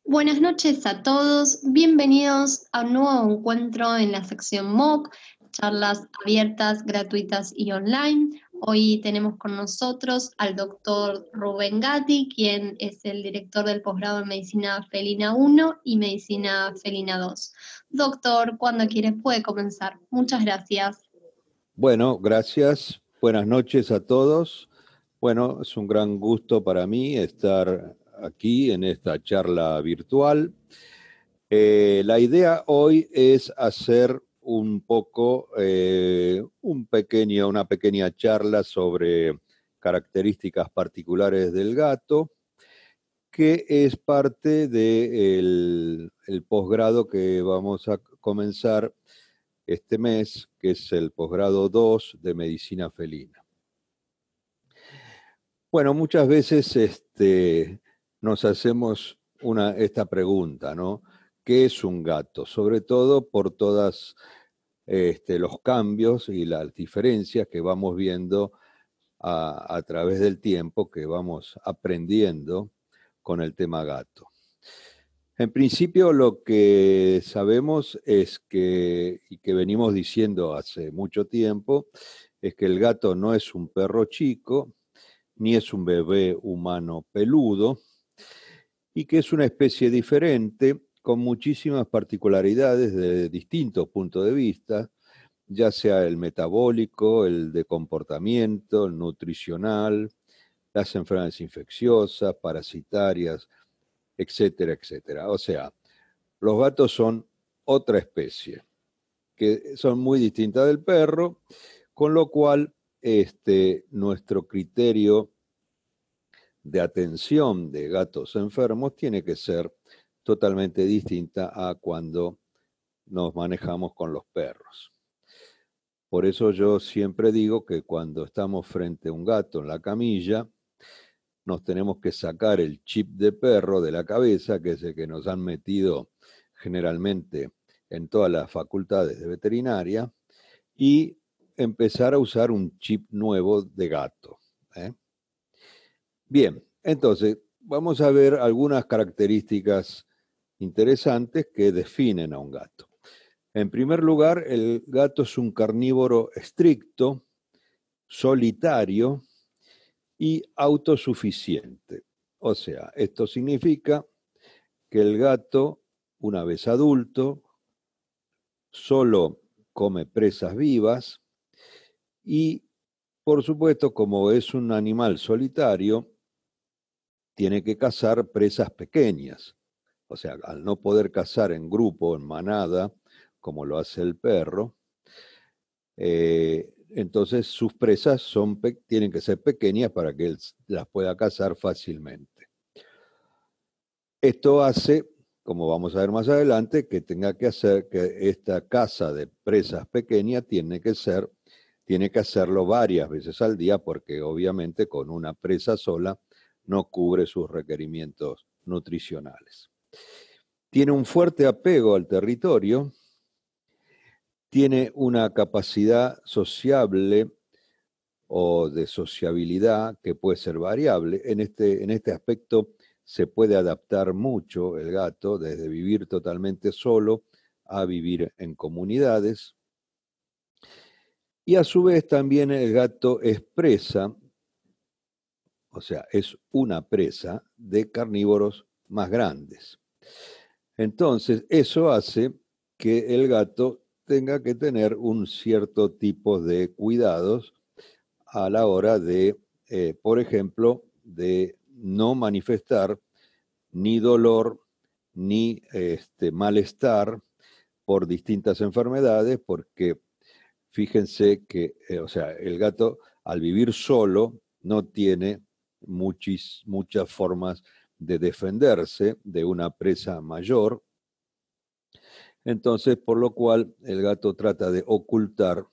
Buenas noches a todos, bienvenidos a un nuevo encuentro en la sección MOOC, charlas abiertas, gratuitas y online. Hoy tenemos con nosotros al doctor Rubén Gatti, quien es el director del posgrado en Medicina Felina 1 y Medicina Felina 2. Doctor, cuando quiere puede comenzar. Muchas gracias. Bueno, gracias. Buenas noches a todos. Bueno, es un gran gusto para mí estar aquí en esta charla virtual. La idea hoy es hacer un poco, una pequeña charla sobre características particulares del gato, que es parte del posgrado que vamos a comenzar este mes, que es el posgrado 2 de Medicina Felina. Bueno, muchas veces nos hacemos esta pregunta, ¿no? ¿Qué es un gato? Sobre todo por todos los cambios y las diferencias que vamos viendo a través del tiempo, que vamos aprendiendo con el tema gato. En principio, lo que sabemos es y que venimos diciendo hace mucho tiempo, es que el gato no es un perro chico, ni es un bebé humano peludo, y que es una especie diferente, con muchísimas particularidades de distintos puntos de vista, ya sea el metabólico, el de comportamiento, el nutricional, las enfermedades infecciosas, parasitarias, etcétera, etcétera. O sea, los gatos son otra especie, que son muy distintas del perro, con lo cual nuestro criterio de atención de gatos enfermos tiene que ser totalmente distinta a cuando nos manejamos con los perros. Por eso yo siempre digo que cuando estamos frente a un gato en la camilla, nos tenemos que sacar el chip de perro de la cabeza, que es el que nos han metido generalmente en todas las facultades de veterinaria, y empezar a usar un chip nuevo de gato. Bien, entonces vamos a ver algunas características interesantes que definen a un gato. En primer lugar, el gato es un carnívoro estricto, solitario y autosuficiente. O sea, esto significa que el gato, una vez adulto, solo come presas vivas y, por supuesto, como es un animal solitario, tiene que cazar presas pequeñas. O sea, al no poder cazar en grupo, en manada, como lo hace el perro, entonces sus presas tienen que ser pequeñas para que él las pueda cazar fácilmente. Esto hace, como vamos a ver más adelante, que tenga que hacer que esta caza de presas pequeñas tiene que hacerlo varias veces al día, porque obviamente con una presa sola no cubre sus requerimientos nutricionales. Tiene un fuerte apego al territorio, tiene una capacidad sociable o de sociabilidad que puede ser variable. En este aspecto se puede adaptar mucho el gato, desde vivir totalmente solo a vivir en comunidades. Y a su vez también el gato es presa, o sea, es una presa de carnívoros más grandes. Entonces, eso hace que el gato tenga que tener un cierto tipo de cuidados a la hora de, por ejemplo, de no manifestar ni dolor ni malestar por distintas enfermedades, porque fíjense que, o sea, el gato al vivir solo no tiene muchas formas de defenderse de una presa mayor. Entonces, por lo cual el gato trata de ocultar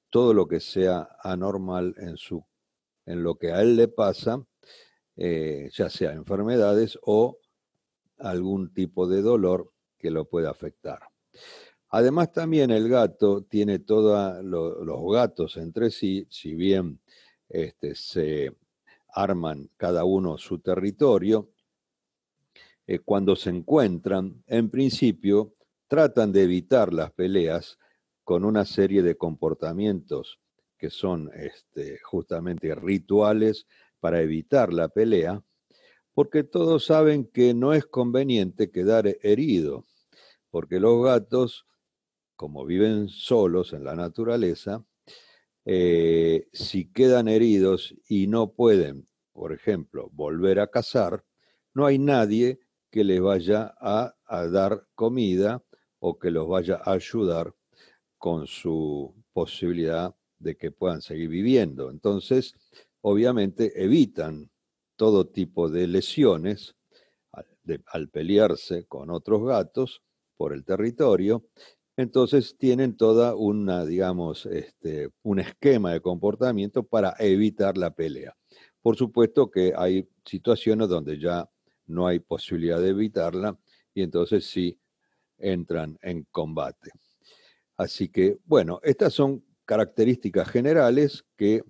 todo lo que sea anormal en lo que a él le pasa, ya sea enfermedades o algún tipo de dolor que lo pueda afectar. Además, también el gato tiene los gatos entre sí, si bien se arman cada uno su territorio, cuando se encuentran, en principio, tratan de evitar las peleas con una serie de comportamientos que son justamente rituales para evitar la pelea, porque todos saben que no es conveniente quedar herido, porque los gatos, como viven solos en la naturaleza, si quedan heridos y no pueden, por ejemplo, volver a cazar, no hay nadie que les vaya a dar comida o que los vaya a ayudar con su posibilidad de que puedan seguir viviendo. Entonces, obviamente, evitan todo tipo de lesiones al pelearse con otros gatos por el territorio. Entonces tienen toda una, digamos, un esquema de comportamiento para evitar la pelea. Por supuesto que hay situaciones donde ya no hay posibilidad de evitarla y entonces sí entran en combate. Así que, bueno, estas son características generales que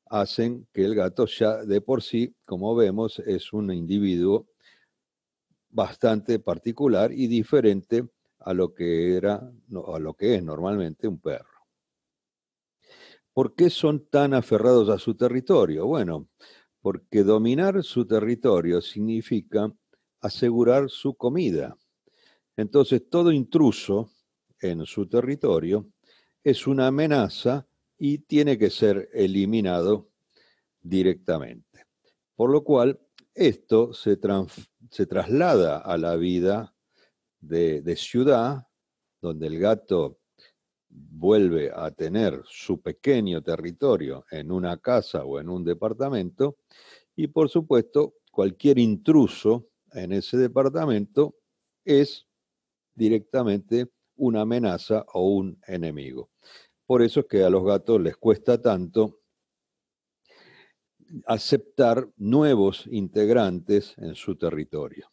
hacen que el gato ya de por sí, como vemos, es un individuo bastante particular y diferente a lo que a lo que es normalmente un perro. ¿Por qué son tan aferrados a su territorio? Bueno, porque dominar su territorio significa asegurar su comida. Entonces, todo intruso en su territorio es una amenaza y tiene que ser eliminado directamente. Por lo cual, esto se traslada a la vida de ciudad, donde el gato vuelve a tener su pequeño territorio en una casa o en un departamento, y por supuesto, cualquier intruso en ese departamento es directamente una amenaza o un enemigo. Por eso es que a los gatos les cuesta tanto aceptar nuevos integrantes en su territorio.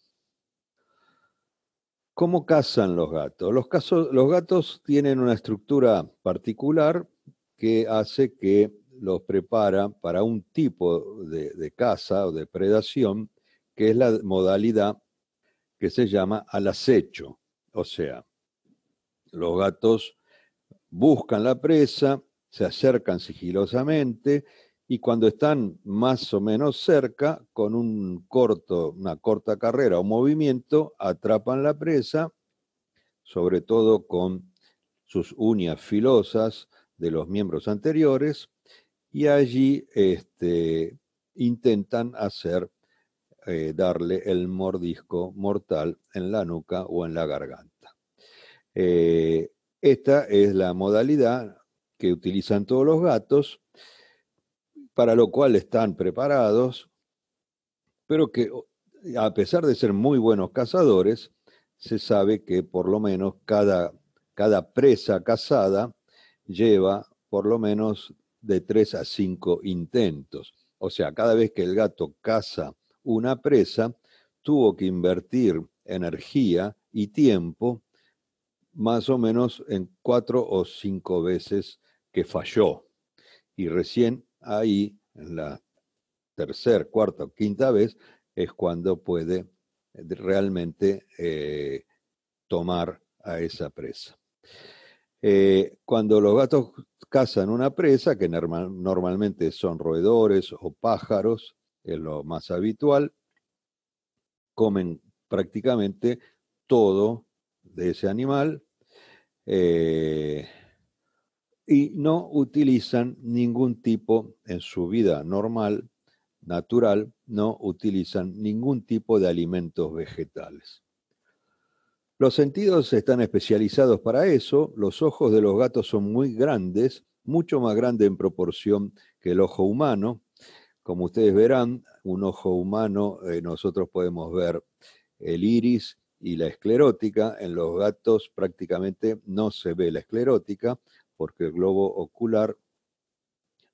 ¿Cómo cazan los gatos? Los gatos tienen una estructura particular que hace que los prepara para un tipo de caza o de predación, que es la modalidad que se llama al acecho. O sea, los gatos buscan la presa, se acercan sigilosamente y cuando están más o menos cerca, con una corta carrera o movimiento, atrapan la presa, sobre todo con sus uñas filosas de los miembros anteriores, y allí intentan darle el mordisco mortal en la nuca o en la garganta. Esta es la modalidad que utilizan todos los gatos, para lo cual están preparados, pero que a pesar de ser muy buenos cazadores, se sabe que por lo menos cada presa cazada lleva por lo menos de 3 a 5 intentos. O sea, cada vez que el gato caza una presa, tuvo que invertir energía y tiempo más o menos en 4 o 5 veces que falló. Y recién ahí, en la tercera, cuarta o quinta vez, es cuando puede realmente tomar a esa presa. Cuando los gatos cazan una presa, que normalmente son roedores o pájaros, es lo más habitual, comen prácticamente todo de ese animal, y no utilizan ningún tipo, en su vida normal, natural, no utilizan ningún tipo de alimentos vegetales. Los sentidos están especializados para eso. Los ojos de los gatos son muy grandes, mucho más grandes en proporción que el ojo humano. Como ustedes verán, un ojo humano, nosotros podemos ver el iris y la esclerótica. En los gatos prácticamente no se ve la esclerótica porque el globo ocular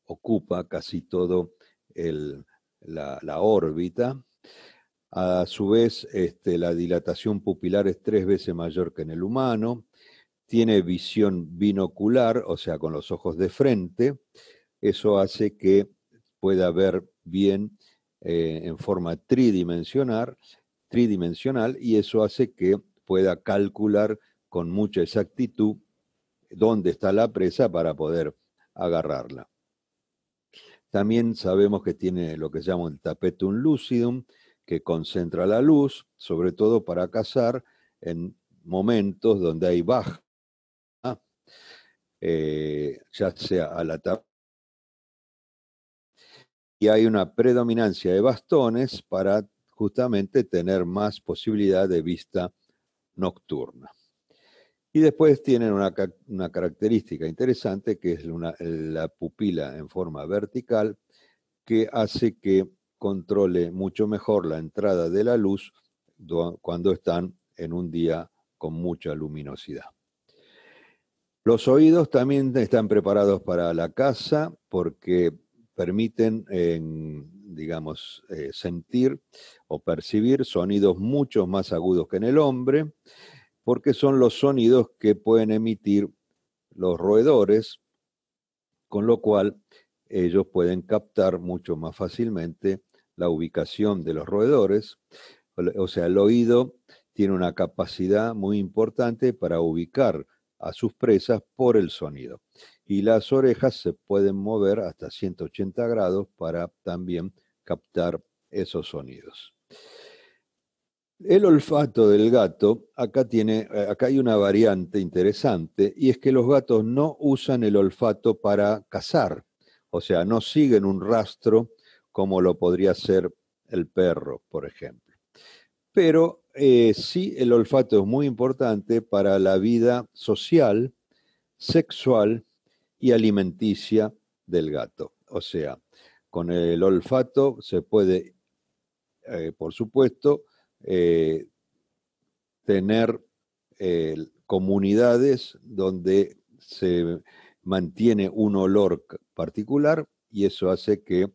ocupa casi todo la órbita. A su vez, la dilatación pupilar es 3 veces mayor que en el humano. Tiene visión binocular, o sea, con los ojos de frente. Eso hace que pueda ver bien en forma tridimensional tridimensional y eso hace que pueda calcular con mucha exactitud dónde está la presa para poder agarrarla. También sabemos que tiene lo que se llama el tapetum lucidum, que concentra la luz, sobre todo para cazar en momentos donde hay baja, ya sea a la tarde, y hay una predominancia de bastones para justamente tener más posibilidad de vista nocturna. Y después tienen una característica interesante que es la pupila en forma vertical, que hace que controle mucho mejor la entrada de la luz cuando están en un día con mucha luminosidad. Los oídos también están preparados para la caza porque permiten, digamos, sentir o percibir sonidos mucho más agudos que en el hombre, porque son los sonidos que pueden emitir los roedores, con lo cual ellos pueden captar mucho más fácilmente la ubicación de los roedores. O sea, el oído tiene una capacidad muy importante para ubicar a sus presas por el sonido. Y las orejas se pueden mover hasta 180 grados para también captar esos sonidos. El olfato del gato, acá hay una variante interesante, y es que los gatos no usan el olfato para cazar, o sea, no siguen un rastro como lo podría hacer el perro, por ejemplo. Pero sí, el olfato es muy importante para la vida social, sexual y alimenticia del gato. O sea, con el olfato se puede, por supuesto, tener comunidades donde se mantiene un olor particular y eso hace que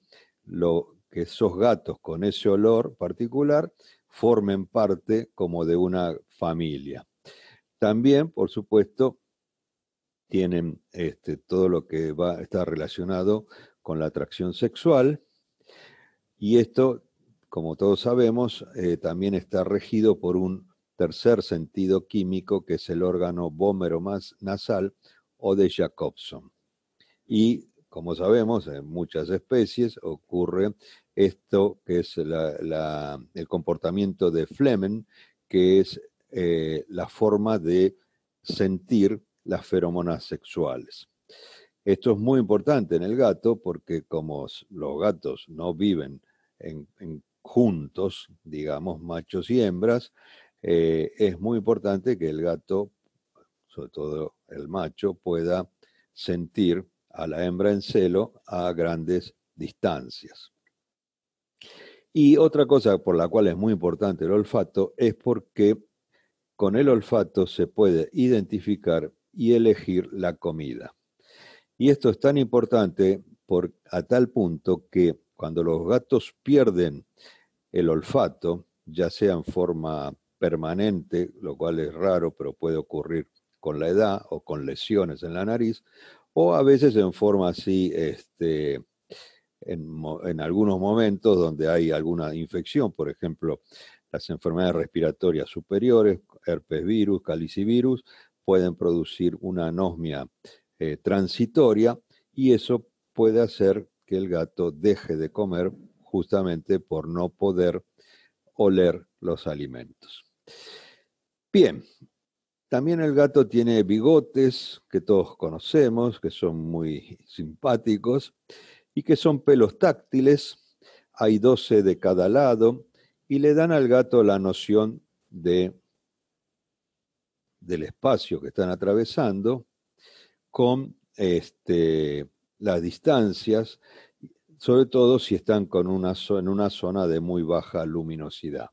esos gatos con ese olor particular formen parte como de una familia. También, por supuesto, tienen todo lo que está relacionado con la atracción sexual y esto, como todos sabemos, también está regido por un tercer sentido químico que es el órgano vómero más nasal o de Jacobson. Y como sabemos, en muchas especies ocurre esto que es el comportamiento de Flehmen, que es la forma de sentir las feromonas sexuales. Esto es muy importante en el gato porque como los gatos no viven juntos, digamos, machos y hembras, es muy importante que el gato, sobre todo el macho, pueda sentir a la hembra en celo a grandes distancias. Y otra cosa por la cual es muy importante el olfato es porque con el olfato se puede identificar y elegir la comida. Y esto es tan importante a tal punto que cuando los gatos pierden el olfato, ya sea en forma permanente, lo cual es raro, pero puede ocurrir con la edad o con lesiones en la nariz, o a veces en forma así, en algunos momentos donde hay alguna infección, por ejemplo, las enfermedades respiratorias superiores, herpes virus, calicivirus, pueden producir una anosmia transitoria y eso puede hacer que el gato deje de comer justamente por no poder oler los alimentos. Bien, también el gato tiene bigotes que todos conocemos, que son muy simpáticos y que son pelos táctiles, hay 12 de cada lado y le dan al gato la noción del espacio que están atravesando con las distancias, sobre todo si están en una zona de muy baja luminosidad.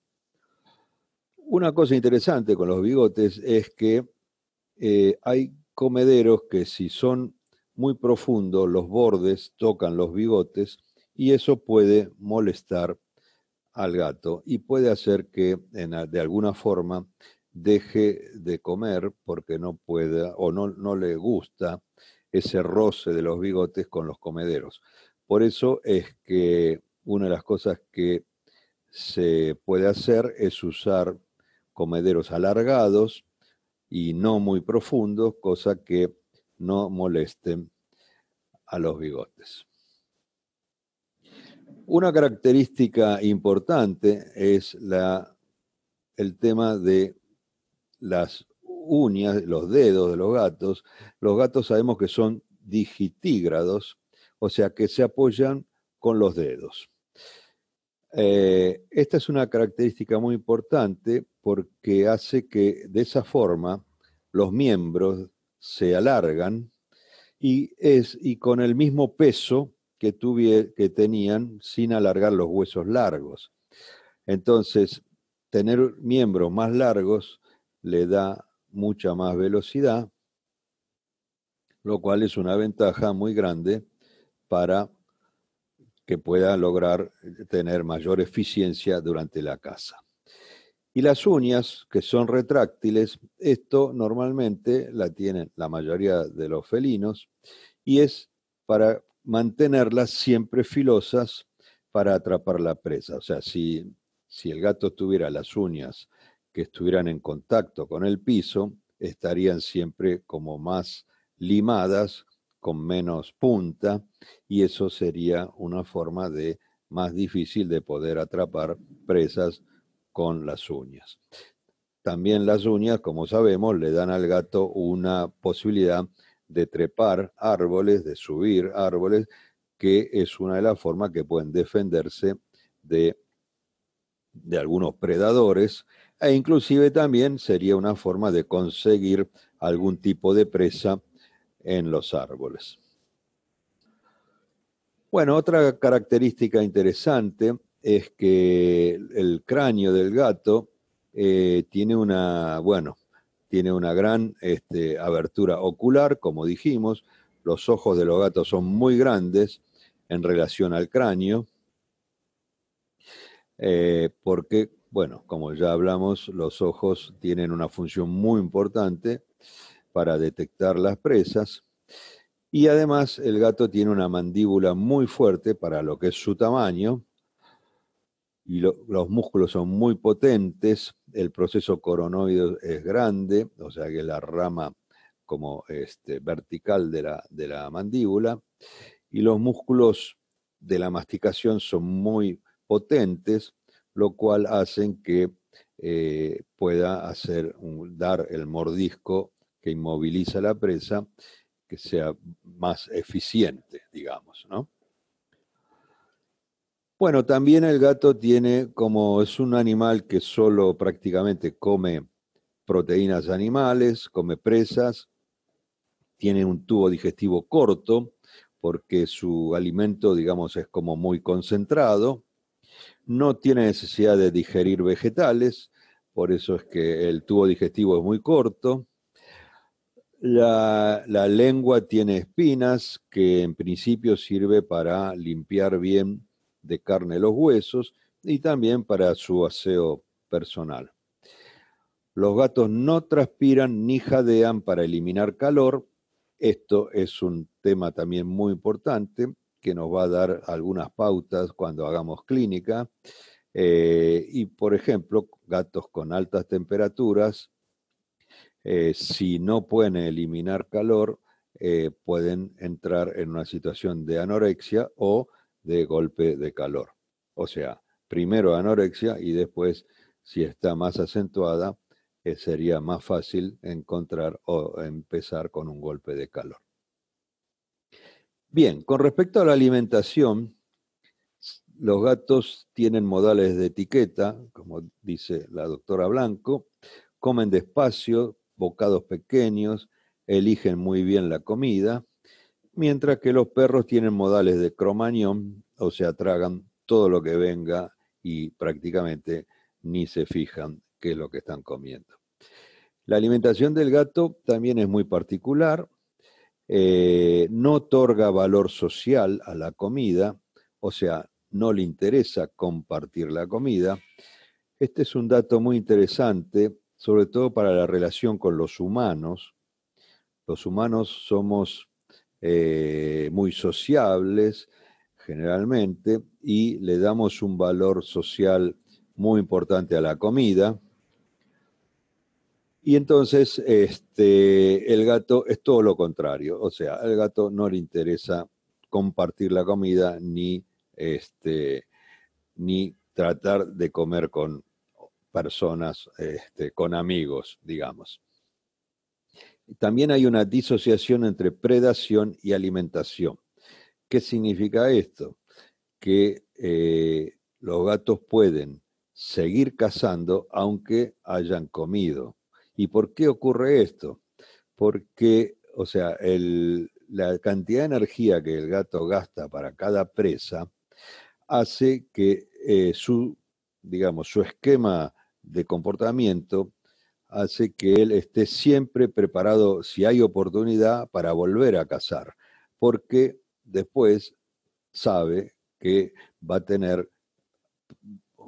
Una cosa interesante con los bigotes es que hay comederos que si son muy profundos, los bordes tocan los bigotes y eso puede molestar al gato y puede hacer que de alguna forma deje de comer porque no pueda o no le gusta ese roce de los bigotes con los comederos. Por eso es que una de las cosas que se puede hacer es usar comederos alargados y no muy profundos, cosa que no molesten a los bigotes. Una característica importante es el tema de las uñas, los dedos de los gatos. Los gatos sabemos que son digitígrados, o sea que se apoyan con los dedos. Esta es una característica muy importante porque hace que de esa forma los miembros se alargan y con el mismo peso que tenían sin alargar los huesos largos. Entonces, tener miembros más largos le da mucha más velocidad, lo cual es una ventaja muy grande para que pueda lograr tener mayor eficiencia durante la caza. Y las uñas, que son retráctiles, esto normalmente la tienen la mayoría de los felinos y es para mantenerlas siempre filosas para atrapar la presa. O sea, si el gato tuviera las uñas que estuvieran en contacto con el piso, estarían siempre como más limadas, con menos punta, y eso sería una forma más difícil de poder atrapar presas con las uñas. También las uñas, como sabemos, le dan al gato una posibilidad de trepar árboles, de subir árboles, que es una de las formas que pueden defenderse de algunos predadores, e inclusive también sería una forma de conseguir algún tipo de presa en los árboles. Bueno, otra característica interesante es que el cráneo del gato tiene una gran abertura ocular, como dijimos. Los ojos de los gatos son muy grandes en relación al cráneo, porque, bueno, como ya hablamos, los ojos tienen una función muy importante para detectar las presas. Y además el gato tiene una mandíbula muy fuerte para lo que es su tamaño, y los músculos son muy potentes, el proceso coronoide es grande, o sea que la rama como vertical de la mandíbula, y los músculos de la masticación son muy potentes, lo cual hacen que pueda dar el mordisco que inmoviliza la presa, que sea más eficiente, digamos, ¿no? Bueno, también el gato tiene, como es un animal que solo prácticamente come proteínas animales, come presas, tiene un tubo digestivo corto, porque su alimento, digamos, es como muy concentrado, no tiene necesidad de digerir vegetales, por eso es que el tubo digestivo es muy corto. La lengua tiene espinas que en principio sirve para limpiar bien de carne los huesos y también para su aseo personal. Los gatos no transpiran ni jadean para eliminar calor. Esto es un tema también muy importante que nos va a dar algunas pautas cuando hagamos clínica. Y por ejemplo, gatos con altas temperaturas, si no pueden eliminar calor, pueden entrar en una situación de anorexia o de golpe de calor. O sea, primero anorexia y después, si está más acentuada, sería más fácil encontrar o empezar con un golpe de calor. Bien, con respecto a la alimentación, los gatos tienen modales de etiqueta, como dice la doctora Blanco, comen despacio, bocados pequeños, eligen muy bien la comida, mientras que los perros tienen modales de cromañón, o sea, tragan todo lo que venga y prácticamente ni se fijan qué es lo que están comiendo. La alimentación del gato también es muy particular, no otorga valor social a la comida, o sea, no le interesa compartir la comida. Este es un dato muy interesante, sobre todo para la relación con los humanos. Los humanos somos muy sociables, generalmente, y le damos un valor social muy importante a la comida. Y entonces el gato es todo lo contrario, o sea, al gato no le interesa compartir la comida ni tratar de comer con personas, con amigos, digamos. También hay una disociación entre predación y alimentación. ¿Qué significa esto? Que los gatos pueden seguir cazando aunque hayan comido. ¿Y por qué ocurre esto? Porque, o sea, la cantidad de energía que el gato gasta para cada presa hace que digamos, su esquema de comportamiento hace que él esté siempre preparado, si hay oportunidad, para volver a cazar, porque después sabe que va a tener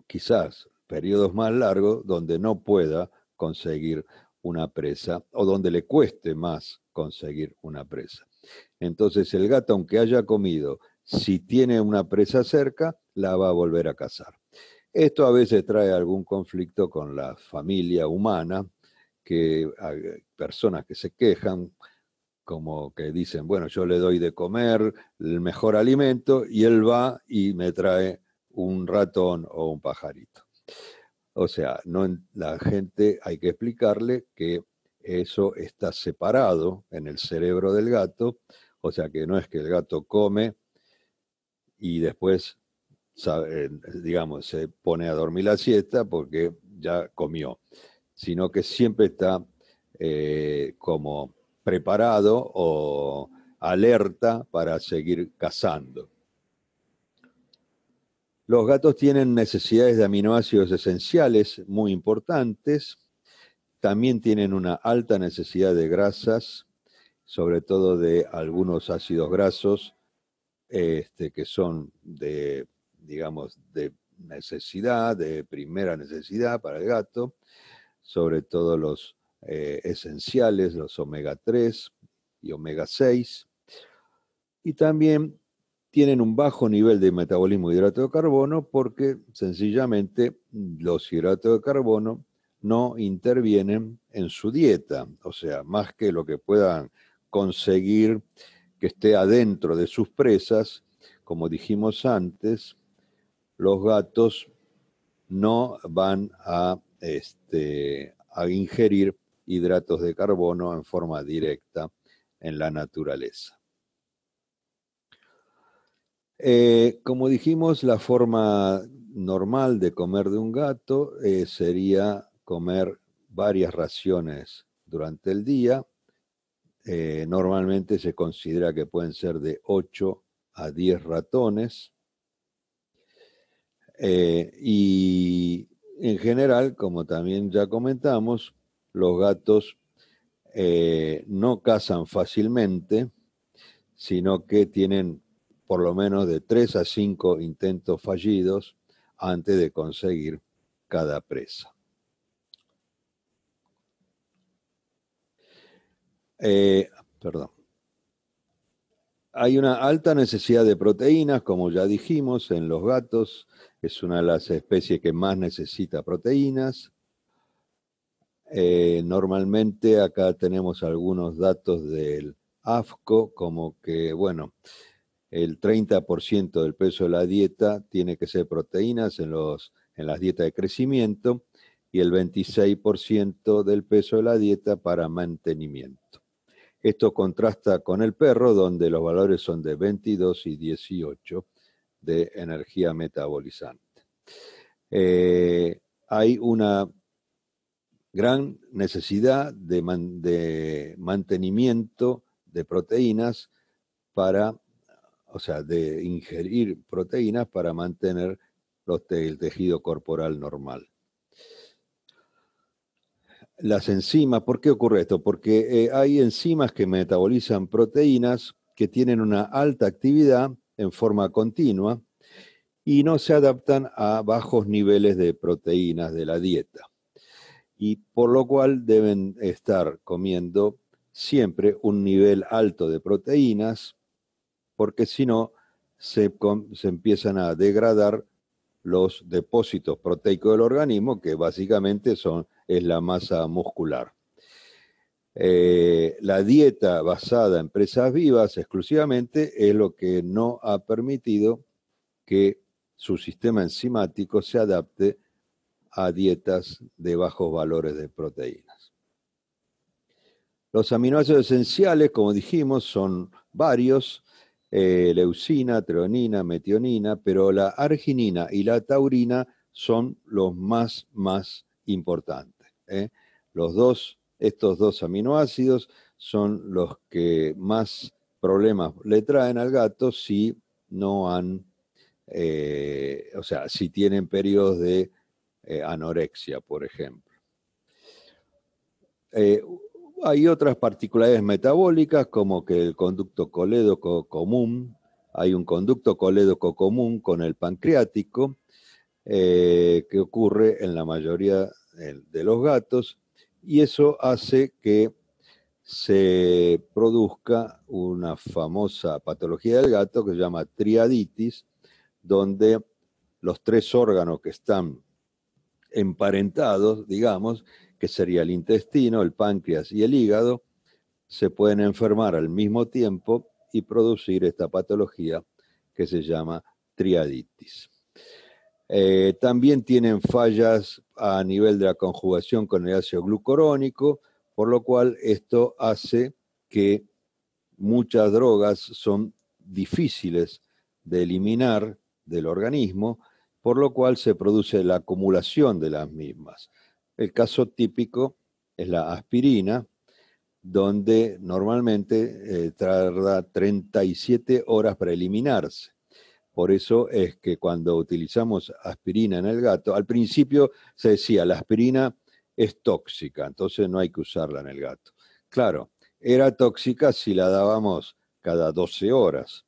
quizás periodos más largos donde no pueda conseguir una presa o donde le cueste más conseguir una presa. Entonces el gato, aunque haya comido, si tiene una presa cerca, la va a volver a cazar. Esto a veces trae algún conflicto con la familia humana, que hay personas que se quejan, como que dicen, bueno, yo le doy de comer el mejor alimento y él va y me trae un ratón o un pajarito. O sea, la gente hay que explicarle que eso está separado en el cerebro del gato, o sea que no es que el gato come y después, digamos, se pone a dormir la siesta porque ya comió, sino que siempre está como preparado o alerta para seguir cazando. Los gatos tienen necesidades de aminoácidos esenciales muy importantes, también tienen una alta necesidad de grasas, sobre todo de algunos ácidos grasos que son digamos, de necesidad, de primera necesidad para el gato, sobre todo los esenciales, los omega 3 y omega 6, y también tienen un bajo nivel de metabolismo de hidrato de carbono porque sencillamente los hidratos de carbono no intervienen en su dieta, o sea, más que lo que puedan conseguir que esté adentro de sus presas, como dijimos antes, los gatos no van a ingerir hidratos de carbono en forma directa en la naturaleza. Como dijimos, la forma normal de comer de un gato sería comer varias raciones durante el día. Normalmente se considera que pueden ser de 8 a 10 ratones. Y en general, como también ya comentamos, los gatos no cazan fácilmente, sino que tienen por lo menos de 3 a 5 intentos fallidos antes de conseguir cada presa. Perdón. Hay una alta necesidad de proteínas, como ya dijimos, en los gatos. Es una de las especies que más necesita proteínas. Normalmente acá tenemos algunos datos del AFCO, como que, bueno, el 30% del peso de la dieta tiene que ser proteínas en las dietas de crecimiento y el 26% del peso de la dieta para mantenimiento. Esto contrasta con el perro, donde los valores son de 22 y 18 de energía metabolizante. Hay una gran necesidad de mantenimiento de proteínas de ingerir proteínas para mantener el tejido corporal normal. Las enzimas, ¿por qué ocurre esto? Porque hay enzimas que metabolizan proteínas que tienen una alta actividad en forma continua y no se adaptan a bajos niveles de proteínas de la dieta. Y por lo cual deben estar comiendo siempre un nivel alto de proteínas, porque si no, se empiezan a degradar los depósitos proteicos del organismo, que básicamente es la masa muscular. La dieta basada en presas vivas exclusivamente es lo que no ha permitido que su sistema enzimático se adapte a dietas de bajos valores de proteínas. Los aminoácidos esenciales, como dijimos, son varios, leucina, treonina, metionina, pero la arginina y la taurina son los más importantes. Estos dos aminoácidos son los que más problemas le traen al gato si no han, o sea, si tienen periodos de anorexia, por ejemplo. Hay otras particularidades metabólicas, como que el conducto colédoco común, hay un conducto colédoco común con el pancreático, que ocurre en la mayoría de los gatos, y eso hace que se produzca una famosa patología del gato que se llama triaditis, donde los tres órganos que están emparentados, digamos, que sería el intestino, el páncreas y el hígado, se pueden enfermar al mismo tiempo y producir esta patología que se llama triaditis. También tienen fallas a nivel de la conjugación con el ácido glucurónico, por lo cual esto hace que muchas drogas son difíciles de eliminar del organismo, por lo cual se produce la acumulación de las mismas. El caso típico es la aspirina, donde normalmente tarda 37 horas para eliminarse. Por eso es que cuando utilizamos aspirina en el gato, al principio se decía la aspirina es tóxica, entonces no hay que usarla en el gato. Claro, era tóxica si la dábamos cada 12 horas,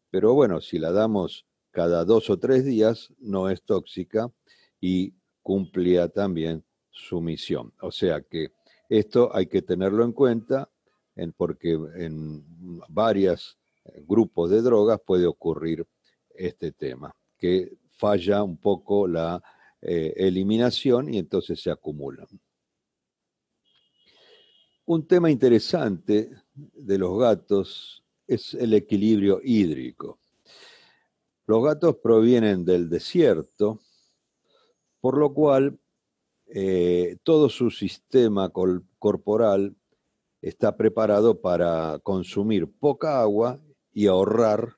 pero bueno, si la damos cada 2 o 3 días, no es tóxica y cumplía también su misión. O sea que esto hay que tenerlo en cuenta porque en varios grupos de drogas puede ocurrir este tema, que falla un poco la eliminación y entonces se acumulan. Un tema interesante de los gatos es el equilibrio hídrico. Los gatos provienen del desierto, por lo cual todo su sistema corporal está preparado para consumir poca agua y ahorrar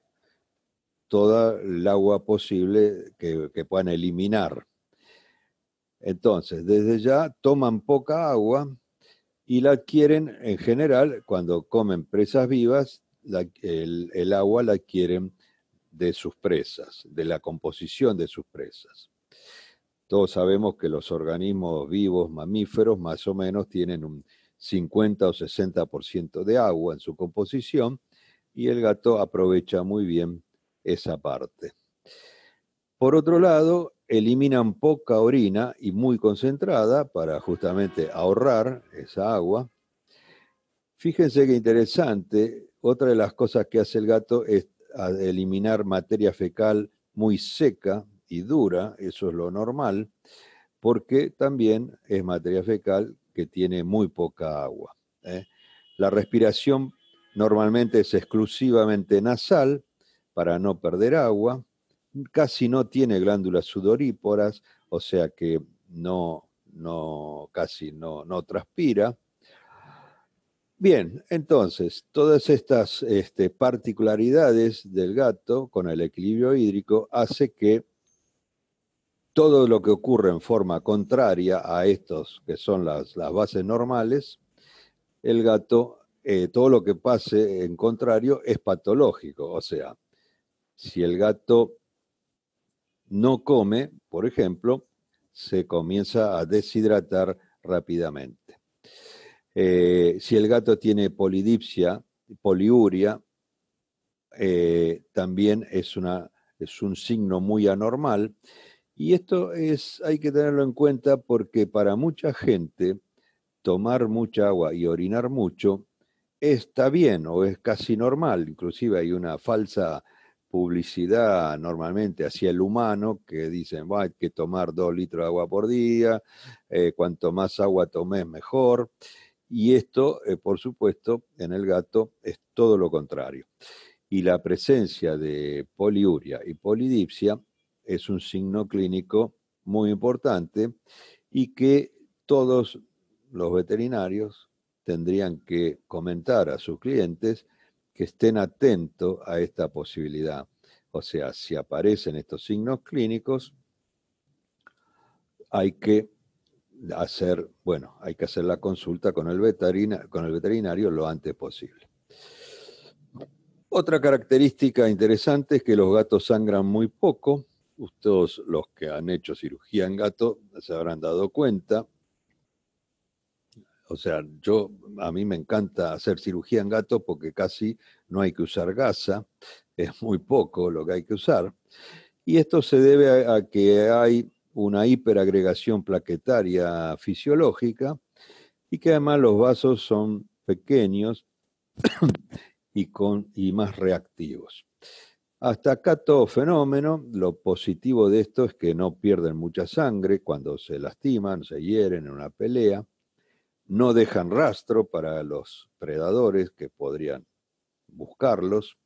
toda el agua posible que puedan eliminar. Entonces, desde ya toman poca agua y la adquieren en general cuando comen presas vivas, el agua la adquieren de sus presas, de la composición de sus presas. Todos sabemos que los organismos vivos, mamíferos, más o menos tienen un 50 o 60% de agua en su composición y el gato aprovecha muy bien esa parte. Por otro lado, eliminan poca orina y muy concentrada para justamente ahorrar esa agua. Fíjense qué interesante, otra de las cosas que hace el gato es eliminar materia fecal muy seca y dura, eso es lo normal, porque también es materia fecal que tiene muy poca agua. La respiración normalmente es exclusivamente nasal para no perder agua, casi no tiene glándulas sudoríparas, o sea que casi no transpira. Bien, entonces, todas estas particularidades del gato con el equilibrio hídrico hace que todo lo que ocurre en forma contraria a estos que son las bases normales, el gato, todo lo que pase en contrario es patológico. O sea, si el gato no come, por ejemplo, se comienza a deshidratar rápidamente. Si el gato tiene polidipsia, poliuria, también es un signo muy anormal. Y esto hay que tenerlo en cuenta porque para mucha gente tomar mucha agua y orinar mucho está bien o es casi normal. Inclusive hay una falsa publicidad normalmente hacia el humano, que dicen, hay que tomar 2 litros de agua por día, cuanto más agua tomes mejor, y esto, por supuesto, en el gato es todo lo contrario. Y la presencia de poliuria y polidipsia es un signo clínico muy importante y que todos los veterinarios tendrían que comentar a sus clientes que estén atentos a esta posibilidad. O sea, si aparecen estos signos clínicos, hay que hacer la consulta con el veterinario lo antes posible. Otra característica interesante es que los gatos sangran muy poco. Todos los que han hecho cirugía en gato se habrán dado cuenta. O sea, a mí me encanta hacer cirugía en gato porque casi no hay que usar gasa, es muy poco lo que hay que usar. Y esto se debe a que hay una hiperagregación plaquetaria fisiológica y que además los vasos son pequeños y más reactivos. Hasta acá todo fenómeno. Lo positivo de esto es que no pierden mucha sangre cuando se lastiman, se hieren en una pelea. No dejan rastro para los predadores que podrían buscarlos,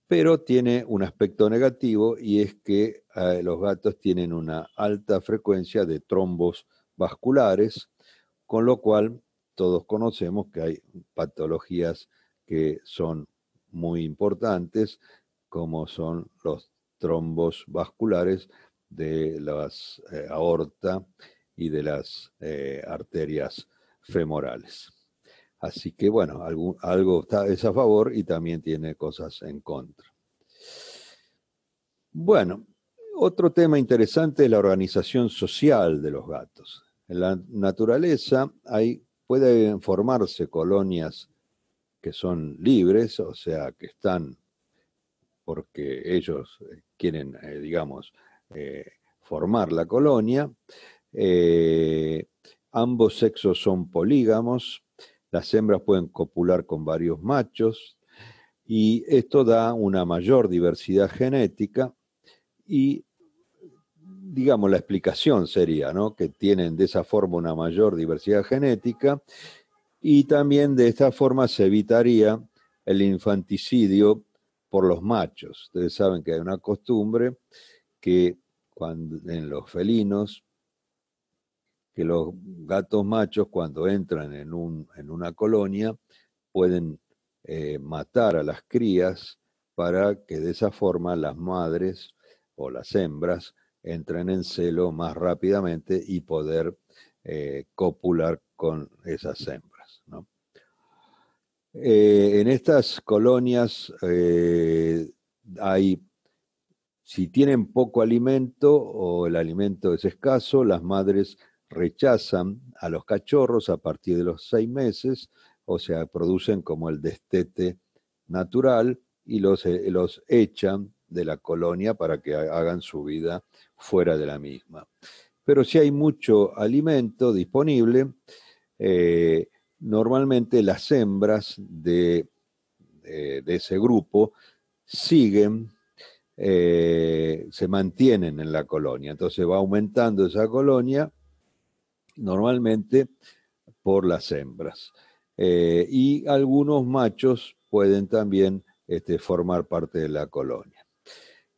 pero tiene un aspecto negativo y es que los gatos tienen una alta frecuencia de trombos vasculares, con lo cual todos conocemos que hay patologías que son muy importantes, como son los trombos vasculares de las aorta y de las arterias femorales. Así que bueno, algo es a favor y también tiene cosas en contra. Bueno, otro tema interesante es la organización social de los gatos. En la naturaleza pueden formarse colonias que son libres, o sea, que están porque ellos quieren, formar la colonia. Ambos sexos son polígamos, las hembras pueden copular con varios machos y esto da una mayor diversidad genética y, digamos, la explicación sería, ¿no?, que tienen de esa forma una mayor diversidad genética y también de esta forma se evitaría el infanticidio por los machos. Ustedes saben que hay una costumbre que en los felinos, que los gatos machos cuando entran en una colonia pueden matar a las crías para que de esa forma las madres o las hembras entren en celo más rápidamente y poder copular con esas hembras, ¿no? En estas colonias si tienen poco alimento o el alimento es escaso, las madres rechazan a los cachorros a partir de los 6 meses, o sea, producen como el destete natural y los echan de la colonia para que hagan su vida fuera de la misma. Pero si hay mucho alimento disponible, normalmente las hembras de ese grupo siguen, se mantienen en la colonia. Entonces va aumentando esa colonia, normalmente por las hembras. Y algunos machos pueden también formar parte de la colonia.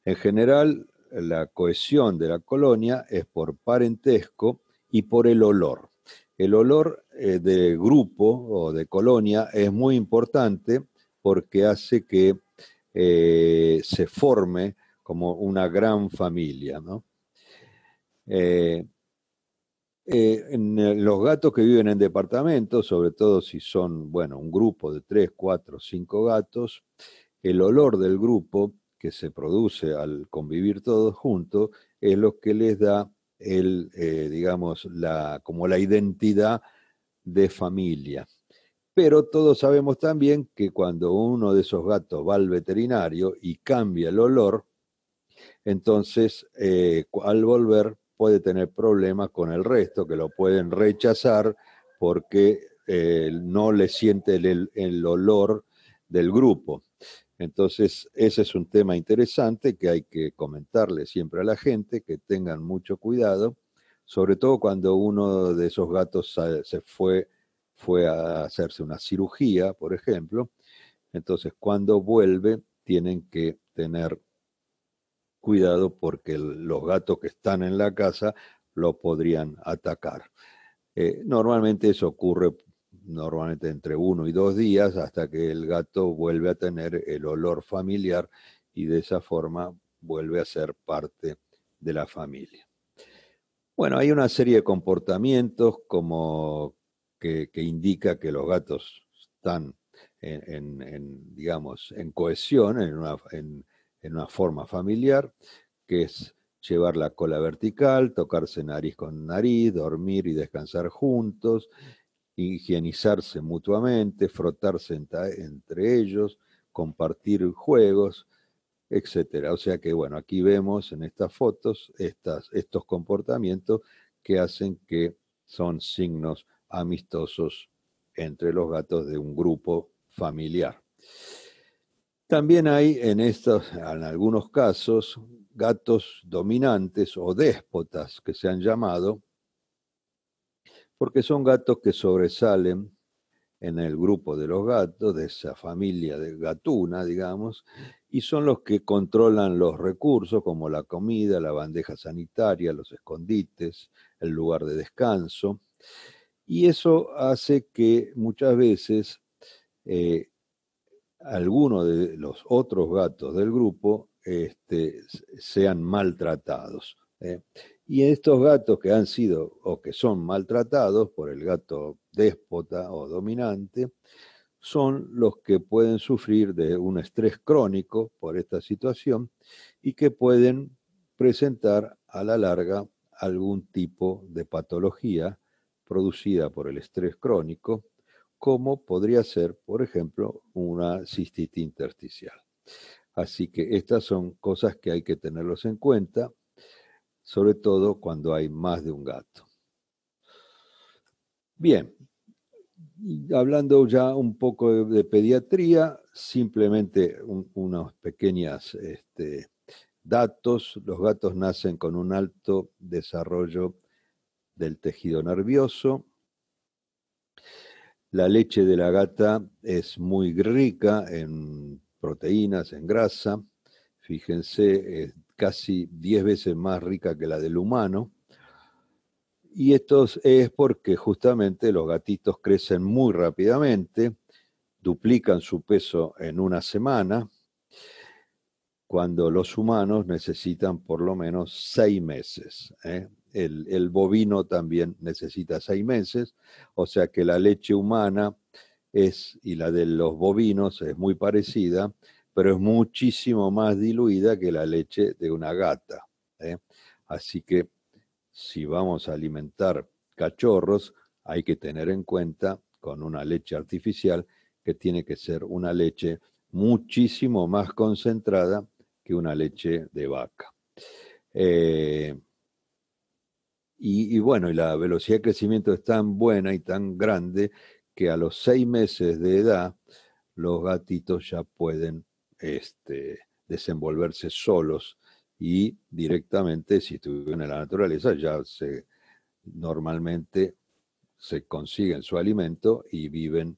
En general, la cohesión de la colonia es por parentesco y por el olor. El olor de grupo o de colonia es muy importante porque hace que se forme como una gran familia, ¿no? En los gatos que viven en departamentos, sobre todo si son, un grupo de 3, 4, 5 gatos, el olor del grupo que se produce al convivir todos juntos es lo que les da como la identidad de familia. Pero todos sabemos también que cuando uno de esos gatos va al veterinario y cambia el olor, entonces al volver puede tener problemas con el resto, que lo pueden rechazar porque no le siente el olor del grupo. Entonces, ese es un tema interesante que hay que comentarle siempre a la gente, que tengan mucho cuidado, sobre todo cuando uno de esos gatos fue a hacerse una cirugía, por ejemplo. Entonces, cuando vuelve, tienen que tener cuidado porque los gatos que están en la casa lo podrían atacar. Normalmente eso ocurre normalmente entre 1 y 2 días hasta que el gato vuelve a tener el olor familiar y de esa forma vuelve a ser parte de la familia. Bueno, hay una serie de comportamientos como que indica que los gatos están digamos, en cohesión, en una forma familiar, que es llevar la cola vertical, tocarse nariz con nariz, dormir y descansar juntos, higienizarse mutuamente, frotarse entre ellos, compartir juegos, etcétera. O sea que, bueno, aquí vemos en estas fotos estos comportamientos que hacen que son signos amistosos entre los gatos de un grupo familiar. También hay en algunos casos, gatos dominantes o déspotas que se han llamado, porque son gatos que sobresalen en el grupo de los gatos, de esa familia de gatuna, digamos, y son los que controlan los recursos como la comida, la bandeja sanitaria, los escondites, el lugar de descanso. Y eso hace que muchas veces algunos de los otros gatos del grupo sean maltratados. Y estos gatos que han sido o que son maltratados por el gato déspota o dominante son los que pueden sufrir de un estrés crónico por esta situación y que pueden presentar a la larga algún tipo de patología producida por el estrés crónico, como podría ser, por ejemplo, una cistitis intersticial. Así que estas son cosas que hay que tenerlos en cuenta, sobre todo cuando hay más de un gato. Bien, hablando ya un poco de pediatría, simplemente unos pequeños datos. Los gatos nacen con un alto desarrollo del tejido nervioso. La leche de la gata es muy rica en proteínas, en grasa. Fíjense, es casi 10 veces más rica que la del humano. Y esto es porque justamente los gatitos crecen muy rápidamente, duplican su peso en una semana, cuando los humanos necesitan por lo menos 6 meses. El bovino también necesita 6 meses, o sea que la leche humana y la de los bovinos es muy parecida, pero es muchísimo más diluida que la leche de una gata. Así que si vamos a alimentar cachorros, hay que tener en cuenta con una leche artificial que tiene que ser una leche muchísimo más concentrada que una leche de vaca. Y bueno, y la velocidad de crecimiento es tan buena y tan grande que a los 6 meses de edad los gatitos ya pueden desenvolverse solos y directamente, si estuvieran en la naturaleza, normalmente se consiguen su alimento y viven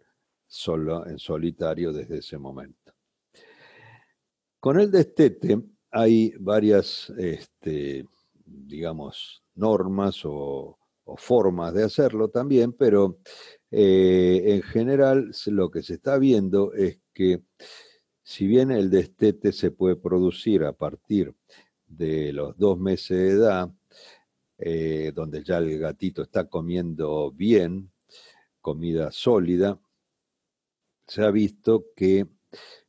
en solitario desde ese momento. Con el destete hay varias, digamos, normas o formas de hacerlo también, pero en general lo que se está viendo es que si bien el destete se puede producir a partir de los 2 meses de edad, donde ya el gatito está comiendo bien, comida sólida, se ha visto que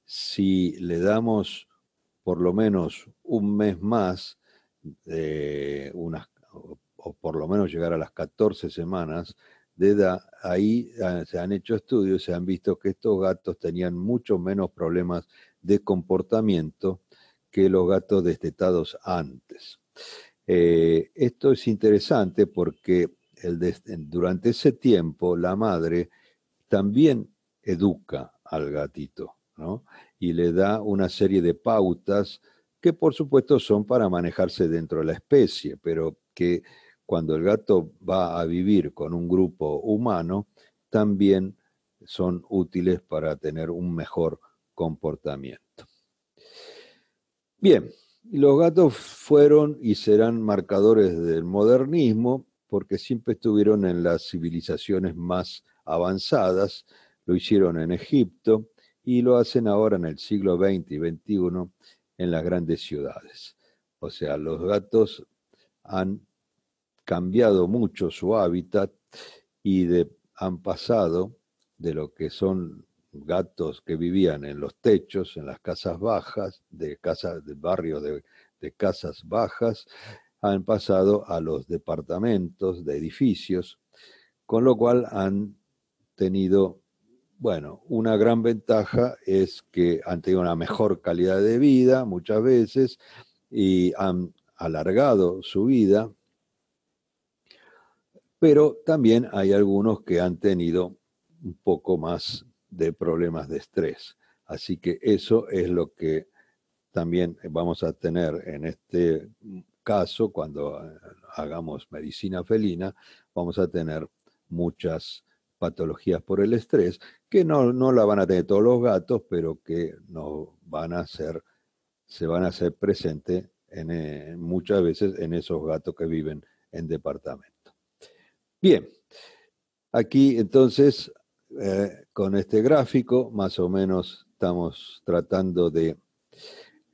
si le damos por lo menos un mes más, o por lo menos llegar a las 14 semanas de edad, ahí se han hecho estudios, se han visto que estos gatos tenían mucho menos problemas de comportamiento que los gatos destetados antes. Esto es interesante porque durante ese tiempo la madre también educa al gatito, ¿no? y le da una serie de pautas que por supuesto son para manejarse dentro de la especie, pero que cuando el gato va a vivir con un grupo humano, también son útiles para tener un mejor comportamiento. Bien, los gatos fueron y serán marcadores del modernismo porque siempre estuvieron en las civilizaciones más avanzadas, lo hicieron en Egipto y lo hacen ahora en el siglo XX y XXI en las grandes ciudades. O sea, los gatos han cambiado mucho su hábitat y han pasado de lo que son gatos que vivían en los techos, en las casas bajas, de barrios de casas bajas, han pasado a los departamentos de edificios, con lo cual han tenido, bueno, una gran ventaja es que han tenido una mejor calidad de vida muchas veces y han alargado su vida, pero también hay algunos que han tenido un poco más de problemas de estrés. Así que eso es lo que también vamos a tener en este caso, cuando hagamos medicina felina, vamos a tener muchas patologías por el estrés, que no la van a tener todos los gatos, pero que no van a ser, se van a hacer presentes muchas veces en esos gatos que viven en departamentos. Bien, aquí entonces con este gráfico más o menos estamos tratando de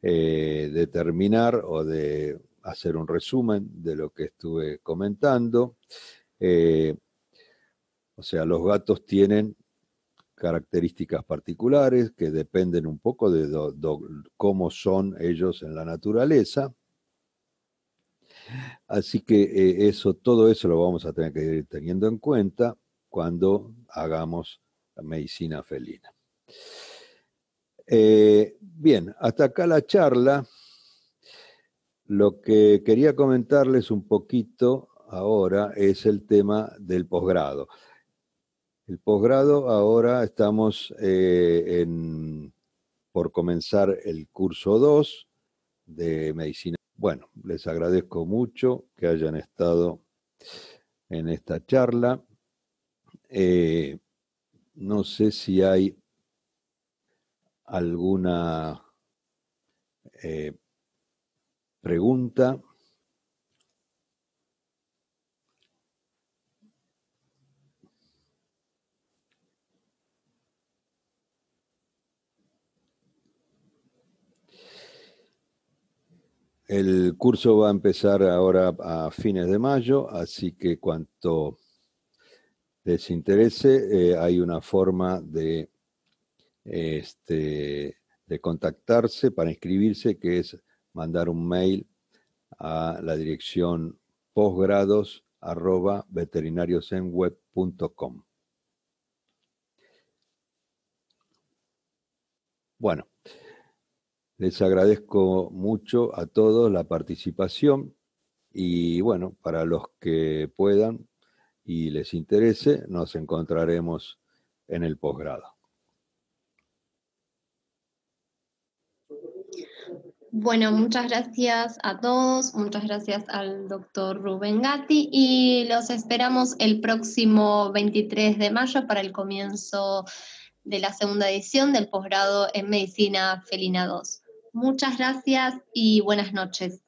determinar o de hacer un resumen de lo que estuve comentando. O sea, los gatos tienen características particulares que dependen un poco de cómo son ellos en la naturaleza. Así que todo eso lo vamos a tener que ir teniendo en cuenta cuando hagamos la medicina felina. Bien, hasta acá la charla. Lo que quería comentarles un poquito ahora es el tema del posgrado. El posgrado ahora estamos por comenzar el curso 2 de medicina. Bueno, les agradezco mucho que hayan estado en esta charla. No sé si hay alguna pregunta. El curso va a empezar ahora a fines de mayo, así que cuanto les interese, hay una forma de contactarse para inscribirse, que es mandar un mail a la dirección posgrados@veterinariosenweb.com. Bueno, les agradezco mucho a todos la participación y bueno, para los que puedan y les interese, nos encontraremos en el posgrado. Bueno, muchas gracias a todos, muchas gracias al doctor Rubén Gatti y los esperamos el próximo 23 de mayo para el comienzo de la segunda edición del posgrado en Medicina Felina 2. Muchas gracias y buenas noches.